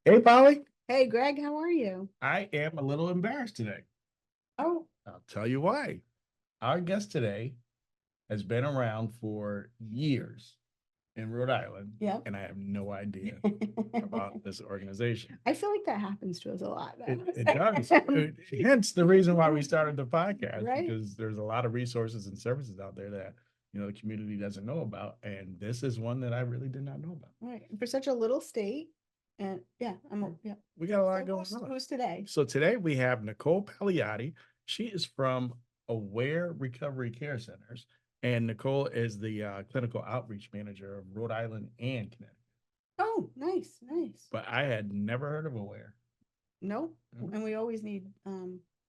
Hey, Polly. Hey, Greg, how are you? I am a little embarrassed today. Oh, I'll tell you why. Our guest today has been around for years in Rhode Island, yep. and I have no idea about this organization. I feel like that happens to us a lot, It does. though. Hence the reason why we started the podcast, Right? because there's a lot of resources and services out there that the community doesn't know about, and this is one that I really did not know about. Right. For such a little state. And yeah, yeah. We got a lot So going who's, on. who's today? So today we have Nicole Palliotti. She is from Aware Recovery Care Centers, and Nicole is the clinical outreach manager of Rhode Island and Connecticut. Oh, nice, nice. But I had never heard of Aware. No, Mhm. and we always need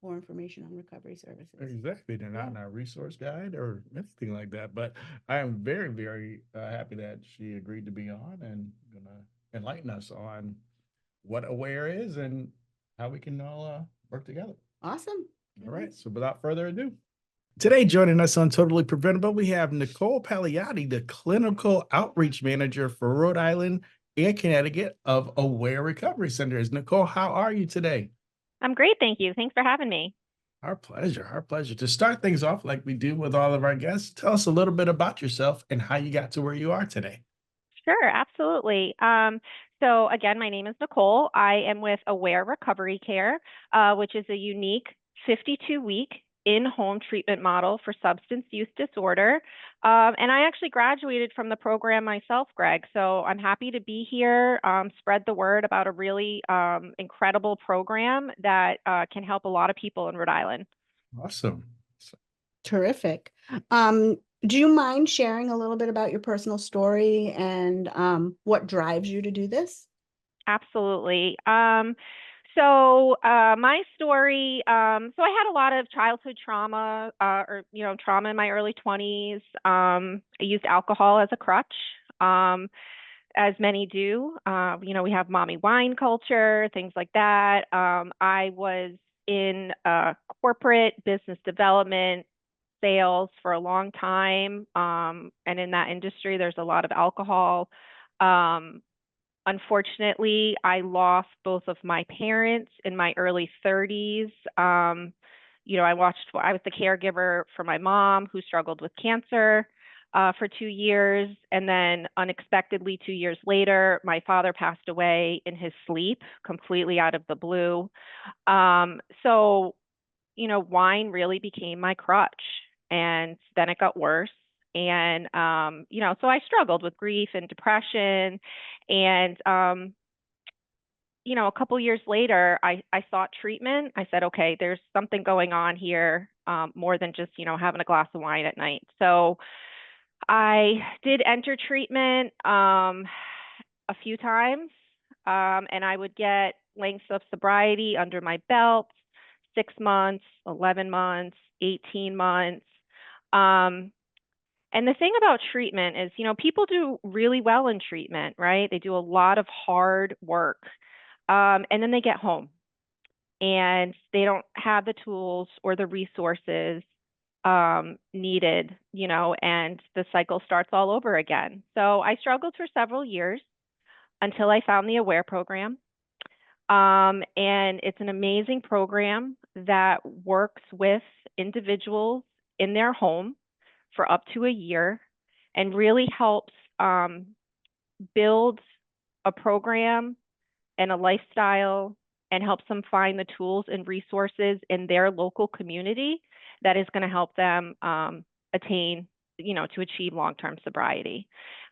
more information on recovery services. Exactly. They're not Yeah. in our resource guide or anything like that. But I am very, very happy that she agreed to be on and gonna enlighten us on what Aware is and how we can all work together. Awesome. All right. So without further ado, today joining us on Totally Preventable, we have Nicole Palliotti, the clinical outreach manager for Rhode Island and Connecticut of Aware Recovery Centers. Nicole, how are you today? I'm great, thank you. Thanks for having me. Our pleasure. Our pleasure. To start things off, like we do with all of our guests, tell us a little bit about yourself and how you got to where you are today. Sure, absolutely. So again, my name is Nicole. I am with Aware Recovery Care, which is a unique 52-week in-home treatment model for substance use disorder. And I actually graduated from the program myself, Greg. So I'm happy to be here, spread the word about a really incredible program that can help a lot of people in Rhode Island. Awesome. Terrific. Um, do you mind sharing a little bit about your personal story and what drives you to do this? Absolutely. My story, so I had a lot of childhood trauma, trauma in my early 20s. I used alcohol as a crutch, as many do. We have mommy wine culture, things like that. I was in corporate business development, sales for a long time. And in that industry, there's a lot of alcohol. Um, Unfortunately, I lost both of my parents in my early 30s. I was the caregiver for my mom who struggled with cancer for 2 years. And then unexpectedly, 2 years later, my father passed away in his sleep, completely out of the blue. Wine really became my crutch. And then it got worse. And, so I struggled with grief and depression. And, a couple years later, I sought treatment. I said, okay, there's something going on here, more than just, having a glass of wine at night. So I did enter treatment a few times, and I would get lengths of sobriety under my belt, 6 months, 11 months, 18 months. Um, and the thing about treatment is, people do really well in treatment, right? They do a lot of hard work. And then they get home and they don't have the tools or the resources needed, and the cycle starts all over again. So I struggled for several years until I found the AWARE program. And it's an amazing program that works with individuals in their home for up to a year and really helps build a program and a lifestyle and helps them find the tools and resources in their local community that is going to help them attain, to achieve long-term sobriety.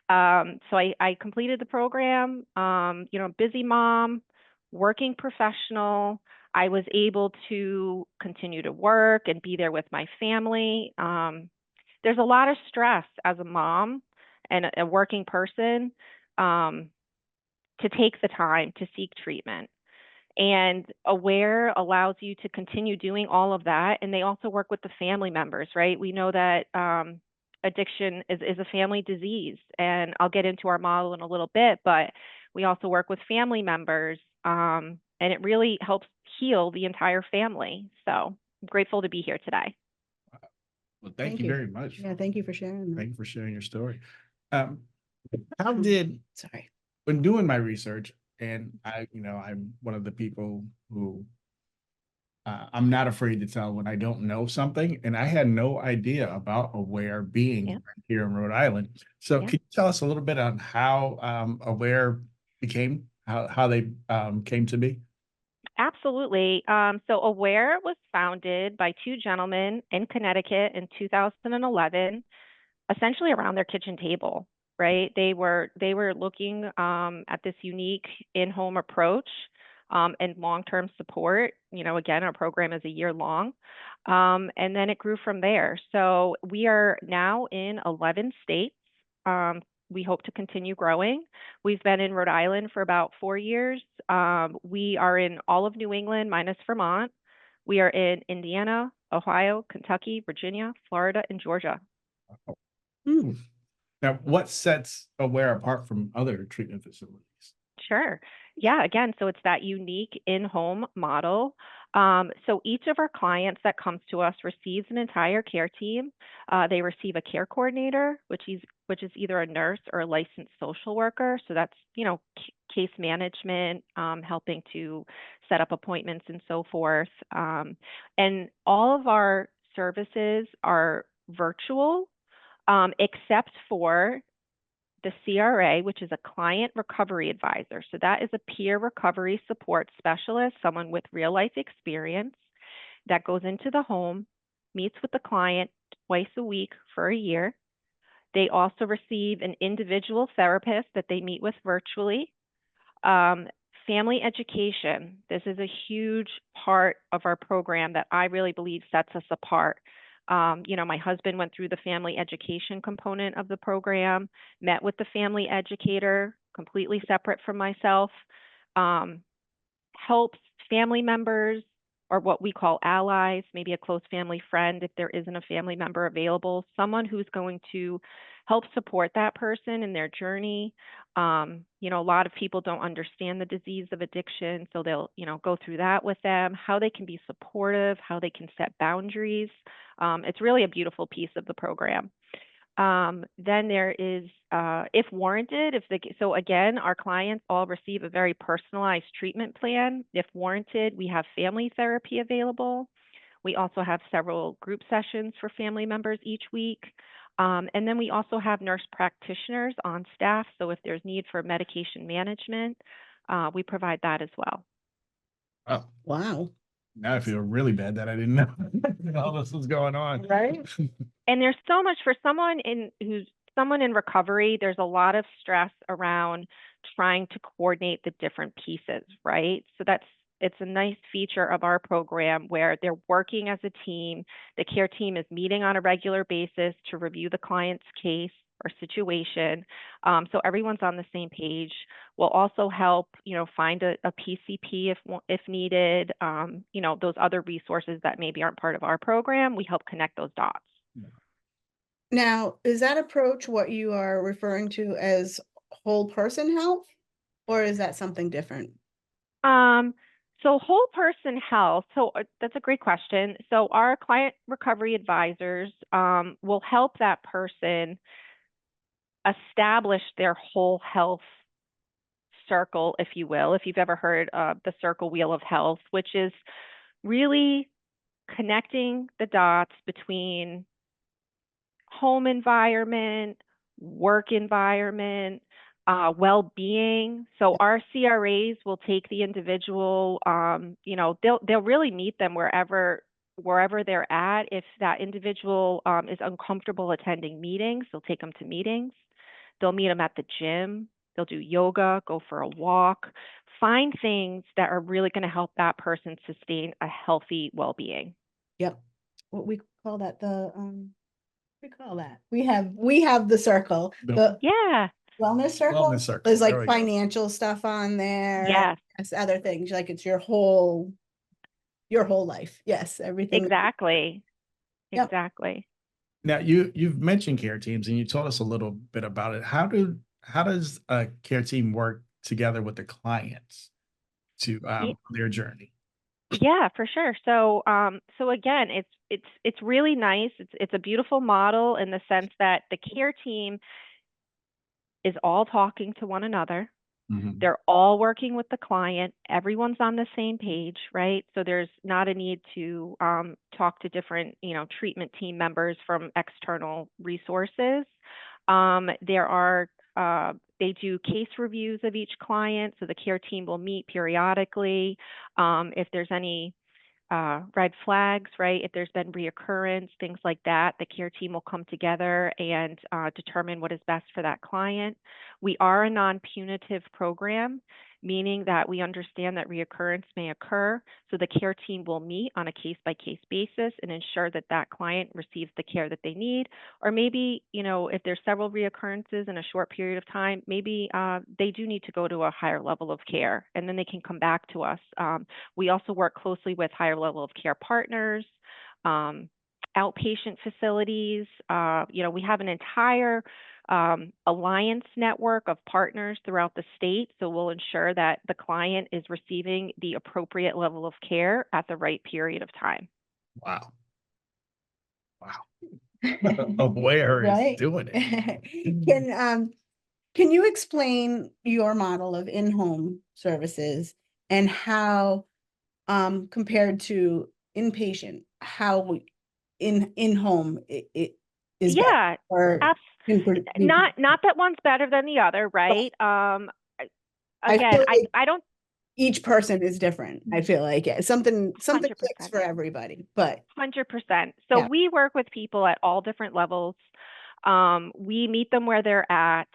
So I completed the program, busy mom, working professional. I was able to continue to work and be there with my family. There's a lot of stress as a mom and a working person, to take the time to seek treatment. And Aware allows you to continue doing all of that. And they also work with the family members, right? We know that addiction is a family disease. And I'll get into our model in a little bit, but we also work with family members. And it really helps heal the entire family. So I'm grateful to be here today. Well, thank Thank you you. very much. Yeah, thank you for sharing that. Thank you for sharing your story. Um, how did, Sorry. when doing my research, and I'm one of the people who I'm not afraid to tell when I don't know something, and I had no idea about Aware being Yeah. here in Rhode Island. So, Yeah. can you tell us a little bit on how Aware became, how they came to be? Absolutely. So Aware was founded by two gentlemen in Connecticut in 2011, essentially around their kitchen table, right? They were looking at this unique in-home approach and long-term support. Again, our program is a year long, and then it grew from there. So we are now in 11 states. Um, we hope to continue growing. We've been in Rhode Island for about 4 years. We are in all of New England minus Vermont. We are in Indiana, Ohio, Kentucky, Virginia, Florida, and Georgia. Hmm. Now, what sets Aware apart from other treatment facilities? Sure. Yeah, again, so it's that unique in-home model. So each of our clients that comes to us receives an entire care team. They receive a care coordinator, which is either a nurse or a licensed social worker. So that's, case management, helping to set up appointments and so forth. And all of our services are virtual, except for the CRA, which is a client recovery advisor. So that is a peer recovery support specialist, someone with real life experience that goes into the home, meets with the client twice a week for a year. They also receive an individual therapist that they meet with virtually. Um, Family education. This is a huge part of our program that I really believe sets us apart. My husband went through the family education component of the program, met with the family educator, completely separate from myself, um, helps family members or what we call allies, maybe a close family friend if there isn't a family member available, someone who's going to help support that person in their journey. A lot of people don't understand the disease of addiction, so they'll, go through that with them, how they can be supportive, how they can set boundaries. It's really a beautiful piece of the program. Then there is, if warranted, so again, our clients all receive a very personalized treatment plan. If warranted, we have family therapy available. We also have several group sessions for family members each week. And then we also have nurse practitioners on staff. So if there's need for medication management, we provide that as well. Oh, Wow. now I feel really bad that I didn't know all this was going on. Right? And there's so much for someone in recovery. There's a lot of stress around trying to coordinate the different pieces, right? So it's a nice feature of our program where they're working as a team. The care team is meeting on a regular basis to review the client's case or situation. So everyone's on the same page. We'll also help, find a PCP if needed. Those other resources that maybe aren't part of our program, we help connect those dots. Now, is that approach what you are referring to as whole person health, or is that something different? So whole person health, that's a great question. So our client recovery advisors will help that person establish their whole health circle, if you will, if you've ever heard of the circle wheel of health, which is really connecting the dots between home environment, work environment, well-being. So our CRAs will take the individual, they'll really meet them wherever they're at. If that individual is uncomfortable attending meetings, they'll take them to meetings. They'll meet them at the gym. They'll do yoga, go for a walk, find things that are really going to help that person sustain a healthy well-being. Yep. What we call that, we call that. We have the circle, the Yeah. wellness circle. Wellness circle. There's There like we go. financial stuff on there. Yes. Yes, other things, like it's your whole life. Yes, everything. Exactly. Yep. Exactly. Now you've mentioned care teams and you told us a little bit about it. How does a care team work together with the clients to their journey? Yeah, for sure. So again, it's really nice. It's a beautiful model in the sense that the care team is all talking to one another. Mhm. They're all working with the client. Everyone's on the same page, right? So there's not a need to talk to different, treatment team members from external resources. There are they do case reviews of each client, so the care team will meet periodically. If there's any red flags, right? If there's been reoccurrence, things like that, the care team will come together and determine what is best for that client. We are a non-punitive program, meaning that we understand that reoccurrence may occur. So the care team will meet on a case-by-case basis and ensure that that client receives the care that they need. Or maybe, if there's several reoccurrences in a short period of time, maybe they do need to go to a higher level of care, and then they can come back to us. We also work closely with higher level of care partners, outpatient facilities. We have an entire alliance network of partners throughout the state. So we'll ensure that the client is receiving the appropriate level of care at the right period of time. Wow. Wow. Aware is Right. doing it. Can you explain your model of in-home services and how, compared to inpatient, how in-home it is better Yeah, or abs- not that one's better than the other, right? I Again, feel like I don't each person is different. I feel like something 100%. clicks for everybody, but 100%. So yeah. we work with people at all different levels. We meet them where they're at.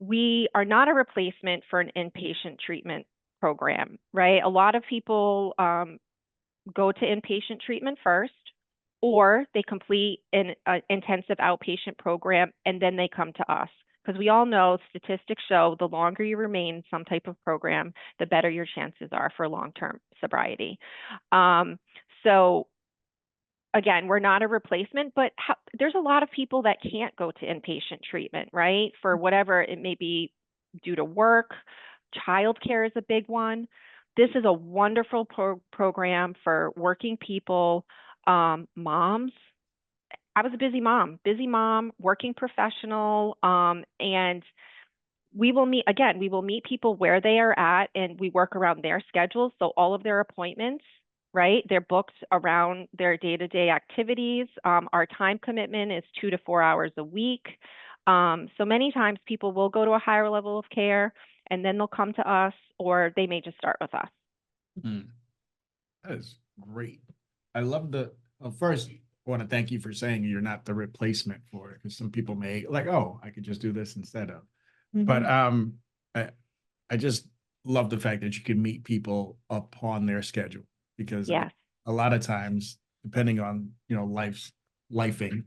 We are not a replacement for an inpatient treatment program, right? A lot of people go to inpatient treatment first, or they complete an intensive outpatient program and then they come to us. Because we all know statistics show the longer you remain in some type of program, the better your chances are for long-term sobriety. So again, we're not a replacement, but there's a lot of people that can't go to inpatient treatment, right? For whatever it may be, due to work, childcare is a big one. This is a wonderful program for working people, moms. I was a busy mom, working professional, and we will meet people where they are at, and we work around their schedules. So all of their appointments, right, they're booked around their day-to-day activities. Our time commitment is 2 to 4 hours a week. So many times people will go to a higher level of care and then they'll come to us, or they may just start with us. That is great. I love first, I want to thank you for saying you're not the replacement for it, because some people may oh, I could just do this instead of. But I just love the fact that you can meet people upon their schedule, because Yes. a lot of times, depending on lifing,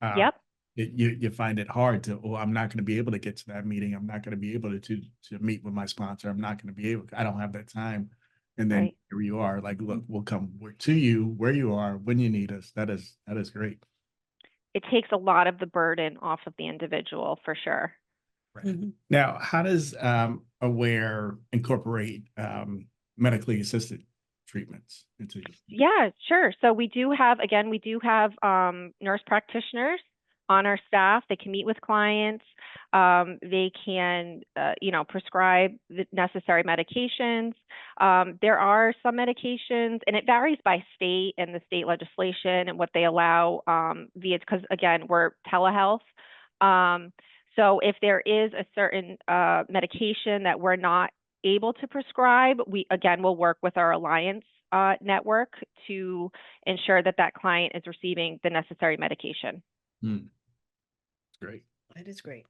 Yep. you find it hard to, I'm not going to be able to get to that meeting. I'm not going to be able to meet with my sponsor. I'm not going to be able. I don't have that time. And then Right. here you are, look, we'll come to you where you are when you need us. That is great. It takes a lot of the burden off of the individual for sure. Right. Now, how does Aware incorporate medically assisted treatments into? Yeah, sure. So we do have nurse practitioners on our staff. They can meet with clients. They can, prescribe the necessary medications. There are some medications, and it varies by state and the state legislation and what they allow because again, we're telehealth. So if there is a certain medication that we're not able to prescribe, we again will work with our alliance network to ensure that that client is receiving the necessary medication. Great. That is great.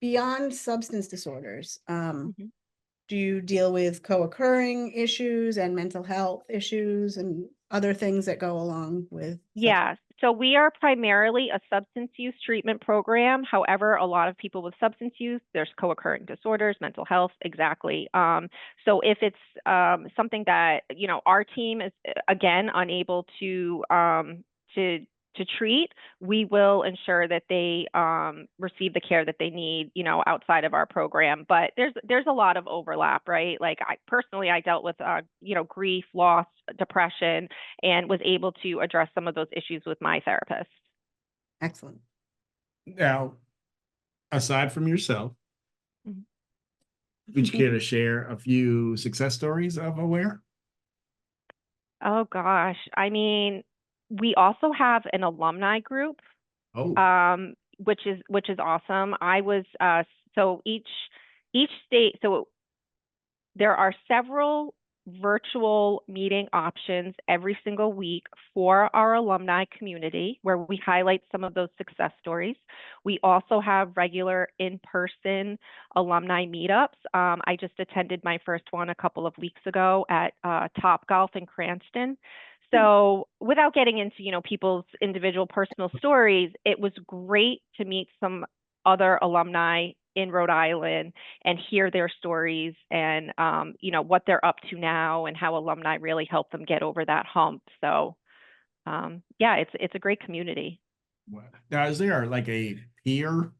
Beyond substance disorders, do you deal with co-occurring issues and mental health issues and other things that go along with? Yeah, so we are primarily a substance use treatment program. However, a lot of people with substance use, there's co-occurring disorders, mental health, exactly. So if it's something that, our team is, again, unable to treat, we will ensure that they receive the care that they need, outside of our program. But there's a lot of overlap, right? Like I dealt with, grief, loss, depression, and was able to address some of those issues with my therapist. Excellent. Now, aside from yourself, Would you care to share a few success stories of Aware? Oh gosh. I mean, we also have an alumni group, Oh, which is awesome. I was so each state, so there are several virtual meeting options every single week for our alumni community where we highlight some of those success stories. We also have regular in-person alumni meetups. I just attended my first one a couple of weeks ago at Top Golf in Cranston. So without getting into, people's individual personal stories, it was great to meet some other alumni in Rhode Island and hear their stories and what they're up to now and how alumni really help them get over that hump. So yeah, it's a great community. wow. Now is there like a peer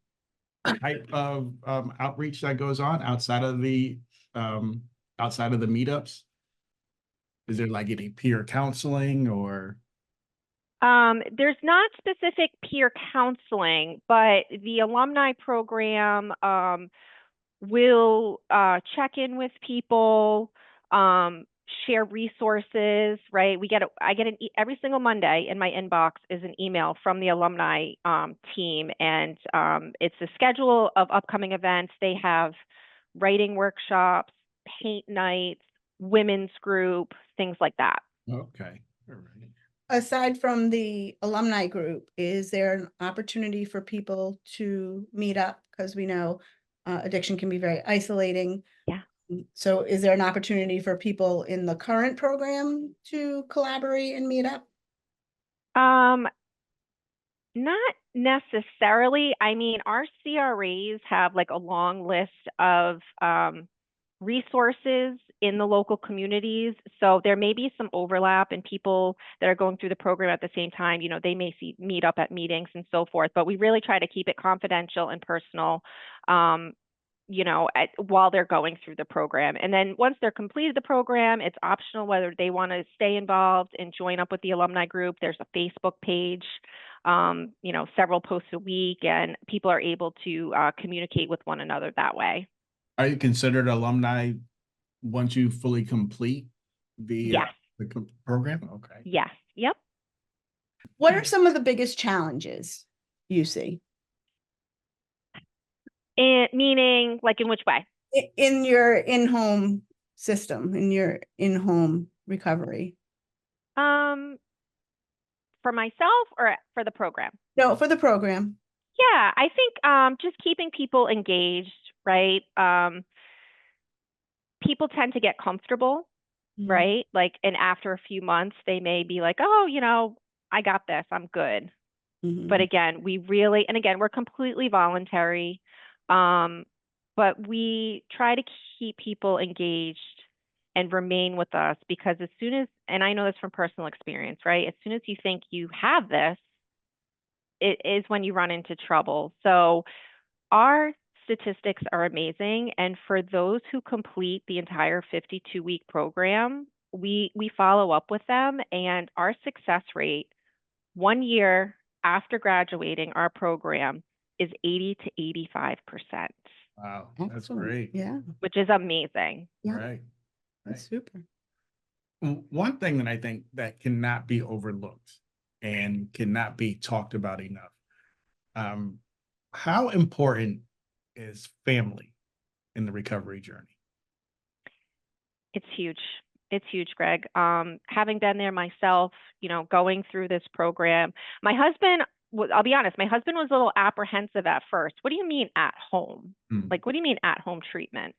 type of outreach that goes on um, outside of the meetups? Is there like any peer counseling or? There's not specific peer counseling, but the alumni program will check in with people, share resources, right? I get every single Monday in my inbox is an email from the alumni team, and it's a schedule of upcoming events. They have writing workshops, paint nights, women's group, things like that. Okay, all right. Aside from the alumni group, is there an opportunity for people to meet up? Because we know addiction can be very isolating. Yeah. So is there an opportunity for people in the current program to collaborate and meet up? Um, Not necessarily. I mean, our CRAs have like a long list of resources in the local communities. So there may be some overlap in people that are going through the program at the same time. They may meet up at meetings and so forth, but we really try to keep it confidential and personal. While they're going through the program. And then once they're completed the program, it's optional whether they want to stay involved and join up with the alumni group. There's a Facebook page, several posts a week, and people are able to communicate with one another that way. Are you considered alumni once you fully complete the Yes. program? Okay. Yes. Yep. What are some of the biggest challenges you see And meaning, like, in which way? in your in-home system, in your in-home recovery? For myself or for the program? No, for the program. Yeah, I think just keeping people engaged, right? People tend to get comfortable, Mm. right? Like, and after a few months, they may be like, oh, I got this, I'm good. Mhm. But again, and again, we're completely voluntary. But we try to keep people engaged and remain with us because and I know this from personal experience, right? As soon as you think you have this, it is when you run into trouble. So our statistics are amazing. And for those who complete the entire 52-week program, we follow up with them, and our success rate 1 year after graduating our program is 80 to 85%, Wow, that's Excellent. great. Yeah, which is amazing. Yeah. Right. that's super. One thing that I think that cannot be overlooked and cannot be talked about enough. How important is family in the recovery journey? It's huge. It's huge, Greg. Having been there myself, going through this program, my husband, I'll be honest, my husband was a little apprehensive at first. What do you mean at home? Hmm. Like, what do you mean at home treatment?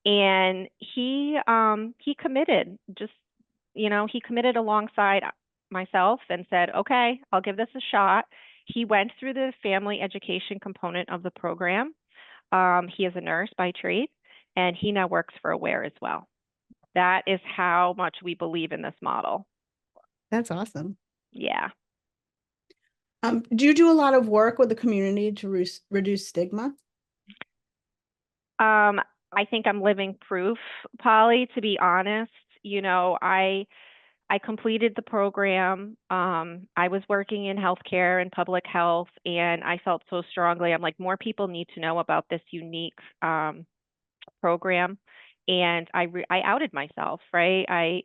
And he committed, he committed alongside myself and said, okay, I'll give this a shot. He went through the family education component of the program. He is a nurse by trade, and he now works for Aware as well. That is how much we believe in this model. That's awesome. Yeah. Do you do a lot of work with the community to reduce stigma? I think I'm living proof, Polly, to be honest. I completed the program. I was working in healthcare and public health, and I felt so strongly. I'm like, more people need to know about this unique program, and I outed myself, right?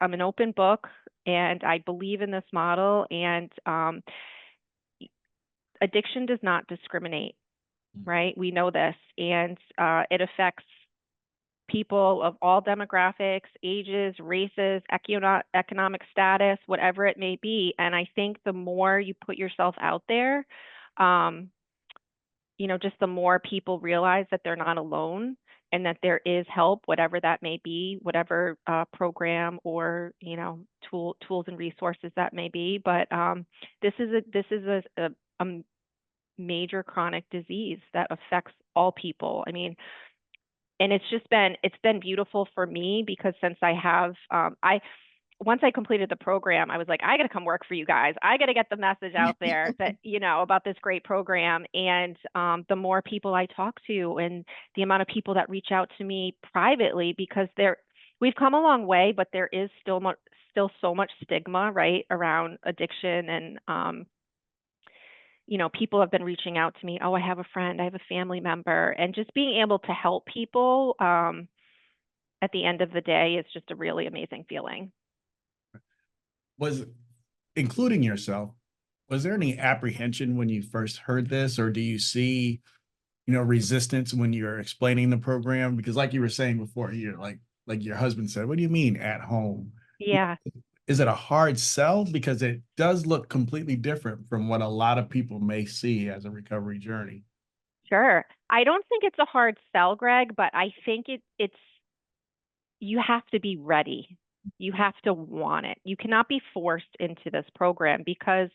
I'm an open book, and I believe in this model, and addiction does not discriminate, right? We know this, and it affects people of all demographics, ages, races, economic status, whatever it may be. And I think the more you put yourself out there, um, just the more people realize that they're not alone and that there is help, whatever that may be, whatever program or tools and resources that may be. But this is a major chronic disease that affects all people. I mean, and it's been beautiful for me because since I have I once I completed the program, I was like, I got to come work for you guys. I got to get the message out there that, about this great program. And the more people I talk to and the amount of people that reach out to me privately, because we've come a long way, but there is still so much stigma, right, around addiction. And, people have been reaching out to me. Oh, I have a friend, I have a family member, and just being able to help people at the end of the day is just a really amazing feeling. Was including yourself, was there any apprehension when you first heard this, or do you see, resistance when you're explaining the program? Because like you were saying before, you're like your husband said, what do you mean at home? Yeah. Is it a hard sell? Because it does look completely different from what a lot of people may see as a recovery journey. Sure. I don't think it's a hard sell, Greg, but I think it's you have to be ready. You have to want it. You cannot be forced into this program because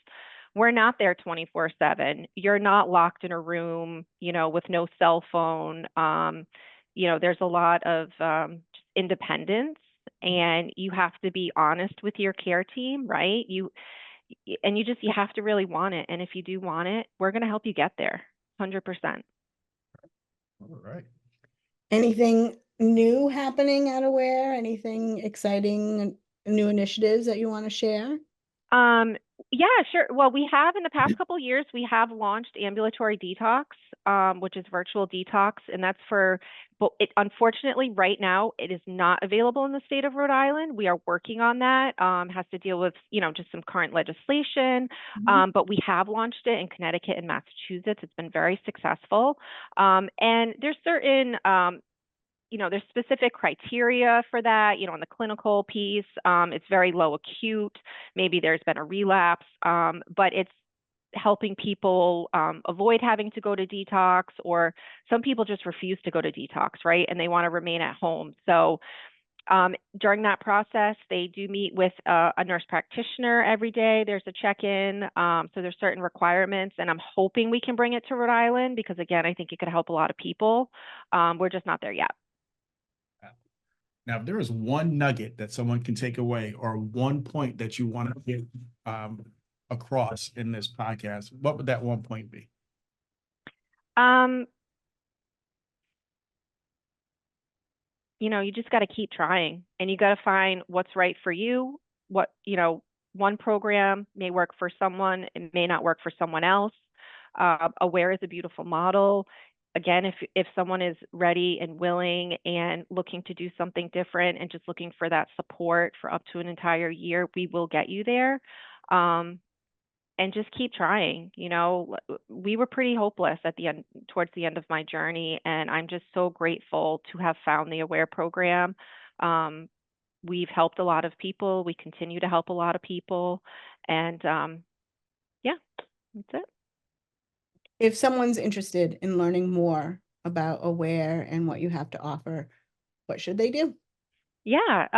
we're not there 24/7. You're not locked in a room, with no cell phone. There's a lot of just independence, and you have to be honest with your care team, right? You have to really want it. And if you do want it, we're going to help you get there 100%. All right. Anything new happening at Aware? Anything exciting, new initiatives that you want to share? Yeah, sure. Well, we have in the past couple of years, we have launched ambulatory detox, which is virtual detox, and that's but unfortunately right now it is not available in the state of Rhode Island. We are working on that. Has to deal with, just some current legislation. But we have launched it in Connecticut and Massachusetts. It's been very successful. And there's certain there's specific criteria for that, on the clinical piece. It's very low acute. Maybe there's been a relapse, but it's helping people avoid having to go to detox, or some people just refuse to go to detox, right? And they want to remain at home. So during that process, they do meet with a nurse practitioner every day. There's a check-in. So there's certain requirements, and I'm hoping we can bring it to Rhode Island because, again, I think it could help a lot of people. We're just not there yet. Now, if there is one nugget that someone can take away or one point that you want to get across in this podcast, what would that one point be? You just got to keep trying, and you got to find what's right for you. One program may work for someone, it may not work for someone else. Aware is a beautiful model. Again, if someone is ready and willing and looking to do something different and just looking for that support for up to an entire year, we will get you there. And just keep trying. We were pretty hopeless towards the end of my journey, and I'm just so grateful to have found the Aware program. We've helped a lot of people. We continue to help a lot of people, and yeah, that's it. If someone's interested in learning more about Aware and what you have to offer, what should they do? Yeah,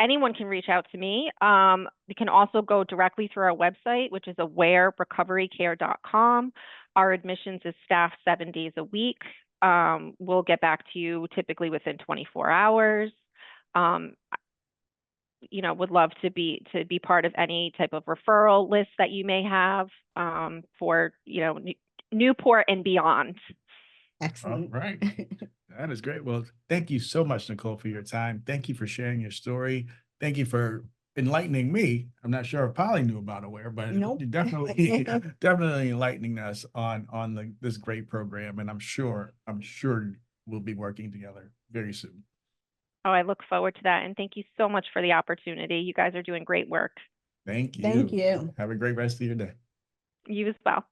anyone can reach out to me. They can also go directly through our website, which is awarerecoverycare.com. Our admissions is staffed 7 days a week. We'll get back to you typically within 24 hours. Would love to be part of any type of referral list that you may have for Newport and beyond. Excellent. All right. That is great. Well, thank you so much, Nicole, for your time. Thank you for sharing your story. Thank you for enlightening me. I'm not sure if Polly knew about Aware, but Nope. you're definitely enlightening us on this great program. And I'm sure we'll be working together very soon. Oh, I look forward to that. And thank you so much for the opportunity. You guys are doing great work. Thank you. Thank you. Have a great rest of your day. You as well.